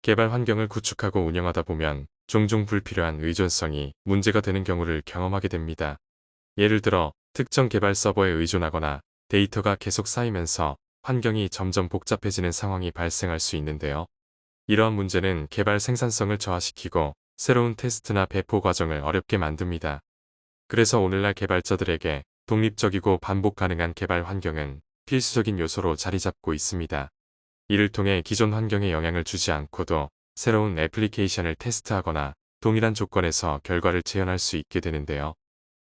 개발 환경을 구축하고 운영하다 보면 종종 불필요한 의존성이 문제가 되는 경우를 경험하게 됩니다. 예를 들어 특정 개발 서버에 의존하거나 데이터가 계속 쌓이면서 환경이 점점 복잡해지는 상황이 발생할 수 있는데요. 이러한 문제는 개발 생산성을 저하시키고 새로운 테스트나 배포 과정을 어렵게 만듭니다. 그래서 오늘날 개발자들에게 독립적이고 반복 가능한 개발 환경은 필수적인 요소로 자리 잡고 있습니다. 이를 통해 기존 환경에 영향을 주지 않고도 새로운 애플리케이션을 테스트하거나 동일한 조건에서 결과를 재현할 수 있게 되는데요.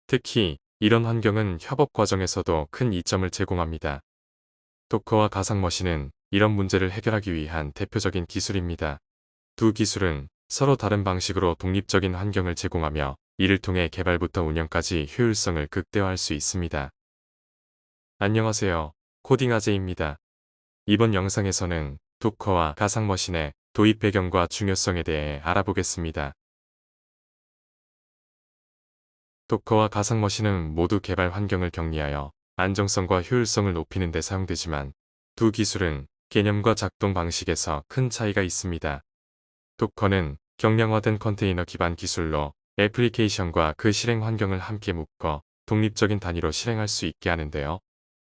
특히 이런 환경은 협업 과정에서도 큰 이점을 제공합니다. 도커와 가상머신은 이런 문제를 해결하기 위한 대표적인 기술입니다. 두 기술은 서로 다른 방식으로 독립적인 환경을 제공하며 이를 통해 개발부터 운영까지 효율성을 극대화할 수 있습니다. 안녕하세요. 코딩아재입니다. 이번 영상에서는 도커와 가상머신의 도입 배경과 중요성에 대해 알아보겠습니다. 도커와 가상머신은 모두 개발 환경을 격리하여 안정성과 효율성을 높이는 데 사용되지만 두 기술은 개념과 작동 방식에서 큰 차이가 있습니다. 도커는 경량화된 컨테이너 기반 기술로 애플리케이션과 그 실행 환경을 함께 묶어 독립적인 단위로 실행할 수 있게 하는데요.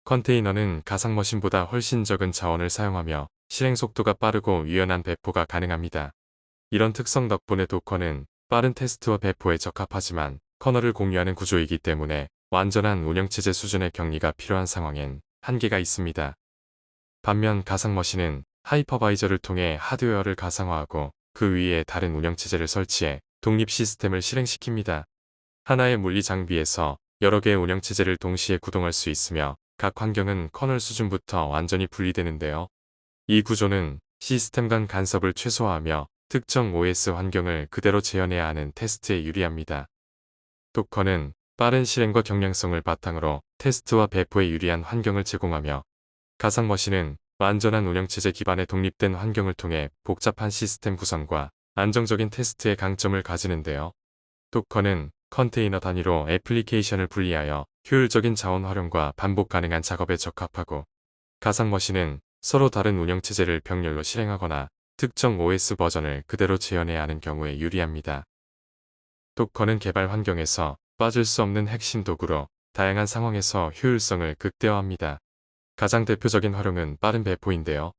컨테이너는 가상머신보다 훨씬 적은 자원을 사용하며 실행 속도가 빠르고 유연한 배포가 가능합니다. 이런 특성 덕분에 도커는 빠른 테스트와 배포에 적합하지만 커널을 공유하는 구조이기 때문에 완전한 운영체제 수준의 격리가 필요한 상황엔 한계가 있습니다. 반면 가상머신은 하이퍼바이저를 통해 하드웨어를 가상화하고 그 위에 다른 운영체제를 설치해 독립 시스템을 실행시킵니다. 하나의 물리 장비에서 여러 개의 운영체제를 동시에 구동할 수 있으며 각 환경은 커널 수준부터 완전히 분리되는데요. 이 구조는 시스템 간 간섭을 최소화하며 특정 OS 환경을 그대로 재현해야 하는 테스트에 유리합니다. 도커는 빠른 실행과 경량성을 바탕으로 테스트와 배포에 유리한 환경을 제공하며 가상머신은 완전한 운영체제 기반의 독립된 환경을 통해 복잡한 시스템 구성과 안정적인 테스트의 강점을 가지는데요. 도커는 컨테이너 단위로 애플리케이션을 분리하여 효율적인 자원 활용과 반복 가능한 작업에 적합하고 가상머신은 서로 다른 운영체제를 병렬로 실행하거나 특정 OS 버전을 그대로 재현해야 하는 경우에 유리합니다. 도커는 개발 환경에서 빠질 수 없는 핵심 도구로 다양한 상황에서 효율성을 극대화합니다. 가장 대표적인 활용은 빠른 배포인데요.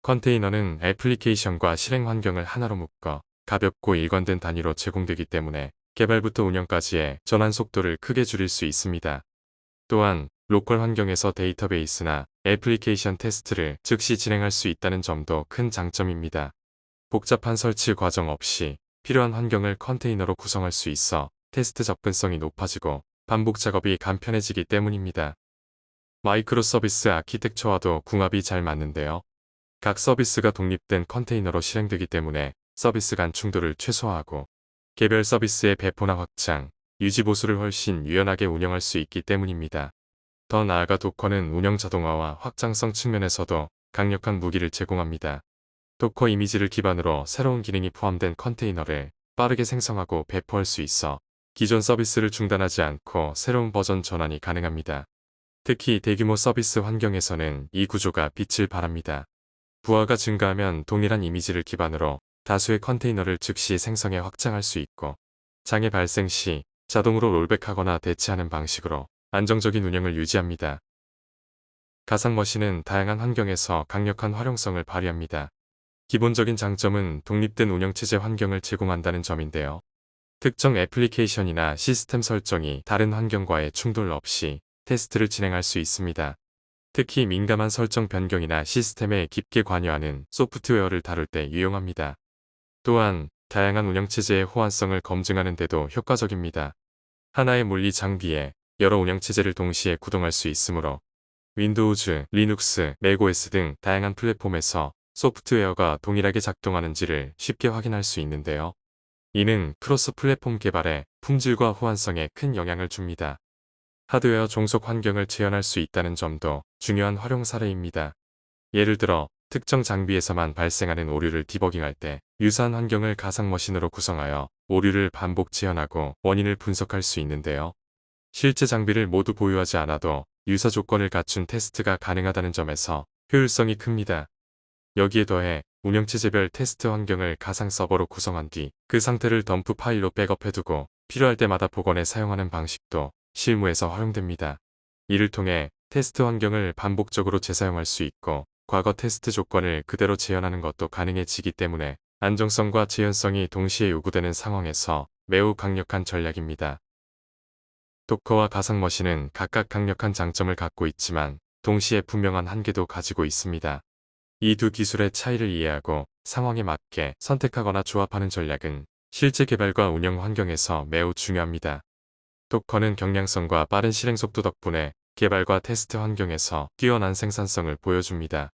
컨테이너는 애플리케이션과 실행 환경을 하나로 묶어 가볍고 일관된 단위로 제공되기 때문에 개발부터 운영까지의 전환 속도를 크게 줄일 수 있습니다. 또한 로컬 환경에서 데이터베이스나 애플리케이션 테스트를 즉시 진행할 수 있다는 점도 큰 장점입니다. 복잡한 설치 과정 없이 필요한 환경을 컨테이너로 구성할 수 있어 테스트 접근성이 높아지고 반복 작업이 간편해지기 때문입니다. 마이크로 서비스 아키텍처와도 궁합이 잘 맞는데요. 각 서비스가 독립된 컨테이너로 실행되기 때문에 서비스 간 충돌을 최소화하고 개별 서비스의 배포나 확장, 유지 보수를 훨씬 유연하게 운영할 수 있기 때문입니다. 더 나아가 도커는 운영 자동화와 확장성 측면에서도 강력한 무기를 제공합니다. 도커 이미지를 기반으로 새로운 기능이 포함된 컨테이너를 빠르게 생성하고 배포할 수 있어 기존 서비스를 중단하지 않고 새로운 버전 전환이 가능합니다. 특히 대규모 서비스 환경에서는 이 구조가 빛을 발합니다. 부하가 증가하면 동일한 이미지를 기반으로 다수의 컨테이너를 즉시 생성해 확장할 수 있고 장애 발생 시 자동으로 롤백하거나 대체하는 방식으로 안정적인 운영을 유지합니다. 가상머신은 다양한 환경에서 강력한 활용성을 발휘합니다. 기본적인 장점은 독립된 운영체제 환경을 제공한다는 점인데요. 특정 애플리케이션이나 시스템 설정이 다른 환경과의 충돌 없이 테스트를 진행할 수 있습니다. 특히 민감한 설정 변경이나 시스템에 깊게 관여하는 소프트웨어를 다룰 때 유용합니다. 또한 다양한 운영체제의 호환성을 검증하는 데도 효과적입니다. 하나의 물리 장비에 여러 운영체제를 동시에 구동할 수 있으므로 윈도우즈, 리눅스, 맥OS 등 다양한 플랫폼에서 소프트웨어가 동일하게 작동하는지를 쉽게 확인할 수 있는데요. 이는 크로스 플랫폼 개발에 품질과 호환성에 큰 영향을 줍니다. 하드웨어 종속 환경을 재현할 수 있다는 점도 중요한 활용 사례입니다. 예를 들어 특정 장비에서만 발생하는 오류를 디버깅할 때 유사한 환경을 가상머신으로 구성하여 오류를 반복 재현하고 원인을 분석할 수 있는데요. 실제 장비를 모두 보유하지 않아도 유사 조건을 갖춘 테스트가 가능하다는 점에서 효율성이 큽니다. 여기에 더해 운영체제별 테스트 환경을 가상 서버로 구성한 뒤 그 상태를 덤프 파일로 백업해두고 필요할 때마다 복원해 사용하는 방식도 실무에서 활용됩니다. 이를 통해 테스트 환경을 반복적으로 재사용할 수 있고 과거 테스트 조건을 그대로 재현하는 것도 가능해지기 때문에 안정성과 재현성이 동시에 요구되는 상황에서 매우 강력한 전략입니다. 도커와 가상머신은 각각 강력한 장점을 갖고 있지만 동시에 분명한 한계도 가지고 있습니다. 이 두 기술의 차이를 이해하고 상황에 맞게 선택하거나 조합하는 전략은 실제 개발과 운영 환경에서 매우 중요합니다. 도커는 경량성과 빠른 실행 속도 덕분에 개발과 테스트 환경에서 뛰어난 생산성을 보여줍니다.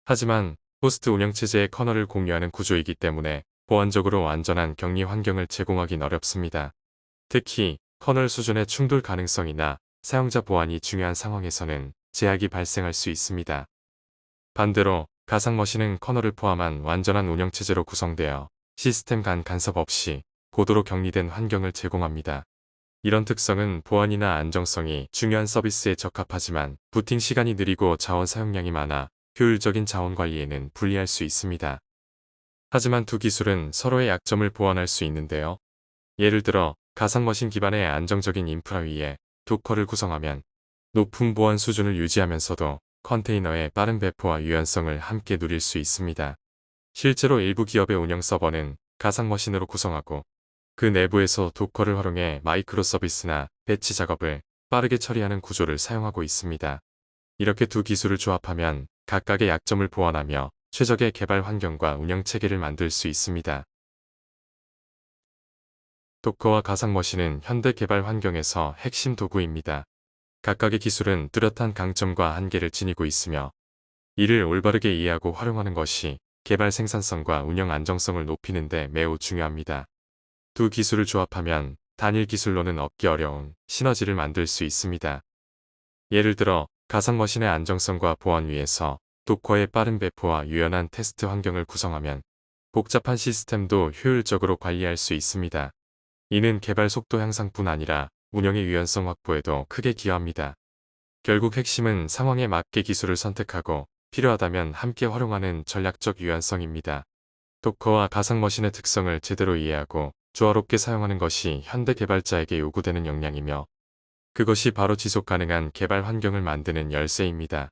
하지만 호스트 운영체제의 커널을 공유하는 구조이기 때문에 보안적으로 완전한 격리 환경을 제공하기는 어렵습니다. 특히 커널 수준의 충돌 가능성이나 사용자 보안이 중요한 상황에서는 제약이 발생할 수 있습니다. 반대로 가상머신은 커널을 포함한 완전한 운영체제로 구성되어 시스템 간 간섭 없이 고도로 격리된 환경을 제공합니다. 이런 특성은 보안이나 안정성이 중요한 서비스에 적합하지만 부팅 시간이 느리고 자원 사용량이 많아 효율적인 자원 관리에는 불리할 수 있습니다. 하지만 두 기술은 서로의 약점을 보완할 수 있는데요. 예를 들어 가상머신 기반의 안정적인 인프라 위에 도커를 구성하면 높은 보안 수준을 유지하면서도 컨테이너의 빠른 배포와 유연성을 함께 누릴 수 있습니다. 실제로 일부 기업의 운영 서버는 가상머신으로 구성하고 그 내부에서 도커를 활용해 마이크로 서비스나 배치 작업을 빠르게 처리하는 구조를 사용하고 있습니다. 이렇게 두 기술을 조합하면 각각의 약점을 보완하며 최적의 개발 환경과 운영 체계를 만들 수 있습니다. 도커와 가상머신은 현대 개발 환경에서 핵심 도구입니다. 각각의 기술은 뚜렷한 강점과 한계를 지니고 있으며 이를 올바르게 이해하고 활용하는 것이 개발 생산성과 운영 안정성을 높이는 데 매우 중요합니다. 두 기술을 조합하면 단일 기술로는 얻기 어려운 시너지를 만들 수 있습니다. 예를 들어 가상머신의 안정성과 보안 위에서 도커의 빠른 배포와 유연한 테스트 환경을 구성하면 복잡한 시스템도 효율적으로 관리할 수 있습니다. 이는 개발 속도 향상뿐 아니라 운영의 유연성 확보에도 크게 기여합니다. 결국 핵심은 상황에 맞게 기술을 선택하고 필요하다면 함께 활용하는 전략적 유연성입니다. 도커와 가상머신의 특성을 제대로 이해하고 조화롭게 사용하는 것이 현대 개발자에게 요구되는 역량이며 그것이 바로 지속 가능한 개발 환경을 만드는 열쇠입니다.